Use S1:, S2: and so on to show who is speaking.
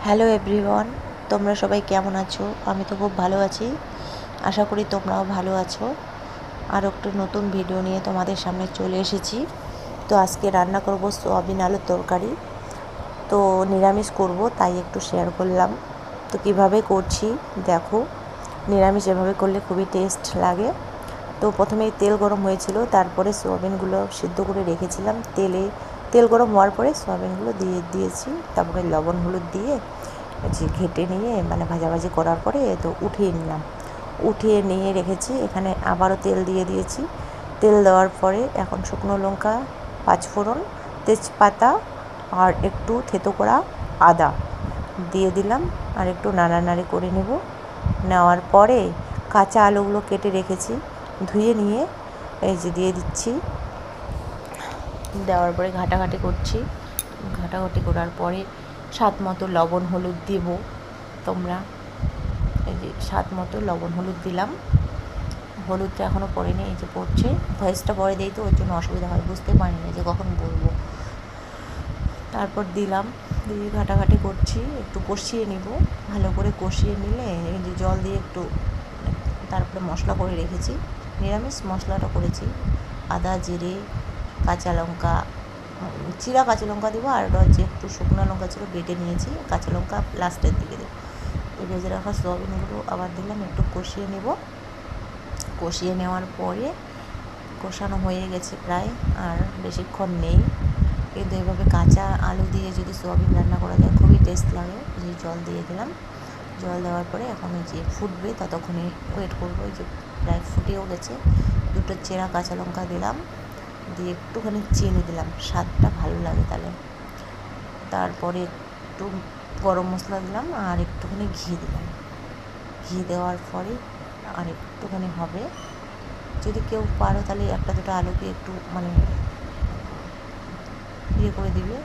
S1: Hello everyone, তোমরা সবাই কেমন আছো? আমি তো খুব ভালো আছি। আশা করি তোমরাও ভালো আছো। আর একটু নতুন ভিডিও নিয়ে তোমাদের সামনে চলে এসেছি। তো আজকে রান্না করব সোয়াবিন আলুর তরকারি। তো নিরামিষ করব, তাই একটু শেয়ার করলাম। তো কিভাবে করছি দেখো। নিরামিষ এভাবে করলে খুবই টেস্ট লাগে। তো প্রথমেই তেল গরম হয়েছিল, তারপরে সোয়াবিনগুলো সিদ্ধ করে রেখেছিলাম। তেল গরম হওয়ার পরে সোয়াবিনগুলো দিয়েছি। তারপরে লবণ হলুদ দিয়ে ঘেটে নিয়ে ভাজাভাজি করার পরে তো উঠিয়ে নিয়ে রেখেছি। এখানে আবারও তেল দিয়ে দিয়েছি। তেল দেওয়ার পরে এখন শুকনো লঙ্কা, পাঁচফোড়ন, তেজপাতা আর একটু থেতো করা আদা দিয়ে দিলাম। আর একটু নাড়ানাড়ি করে নেওয়ার পরে কাঁচা আলুগুলো কেটে রেখেছি, ধুয়ে নিয়ে এই যে দিয়ে দিচ্ছি। দেওয়ার পরে ঘাটাঘাটি করার পরে স্বাদ মতো লবণ হলুদ দেব। তোমরা এই যে স্বাদ মতো লবণ হলুদ দিলাম। হলুদটা এখনও পড়েনি, এই যে পড়ছে। ভয়েসটা পরে দিই তো ওর জন্য অসুবিধা হয়, বুঝতে পারি না যে কখন বলবো। তারপর দিয়ে ঘাটাঘাটি করছি, একটু কষিয়ে নিব। ভালো করে কষিয়ে নিলে এই যে জল দিয়ে একটু, তারপরে মশলা করে রেখেছি। নিরামিষ মশলাটা করেছি আদা, জিরে, কাঁচা লঙ্কা, চিরা কাঁচা লঙ্কা দেবো। আর হচ্ছে একটু শুকনো লঙ্কা ছিল, বেটে নিয়েছি। কাঁচা লঙ্কা লাস্টের দিকে দেবো। এই ভেজে রাখা সোয়াবিনগুলো আবার দিলাম, একটু কষিয়ে নেব। কষিয়ে নেওয়ার পরে কষানো হয়ে গেছে প্রায়, আর বেশিক্ষণ নেই। কিন্তু এভাবে কাঁচা আলু দিয়ে যদি সোয়াবিন রান্না করা যায় খুবই টেস্ট লাগে। যে জল দিয়ে দিলাম। জল দেওয়ার পরে এখন ওই যে ফুটবে, ততক্ষণে ওয়েট করবো। যে প্রায় ফুটেও গেছে। দুটো চেরা কাঁচা লঙ্কা দিলাম, দিয়ে একটুখানি চিনি দিলাম, স্বাদটা ভালো লাগে তাহলে। তারপরে একটু গরম মশলা দিলাম আর একটুখানি ঘি দিলাম। ঘি দেওয়ার পরে আর একটুখানি হবে। যদি কেউ পারো তাহলে একটা দুটো আলুকে একটু ইয়ে করে দিবে,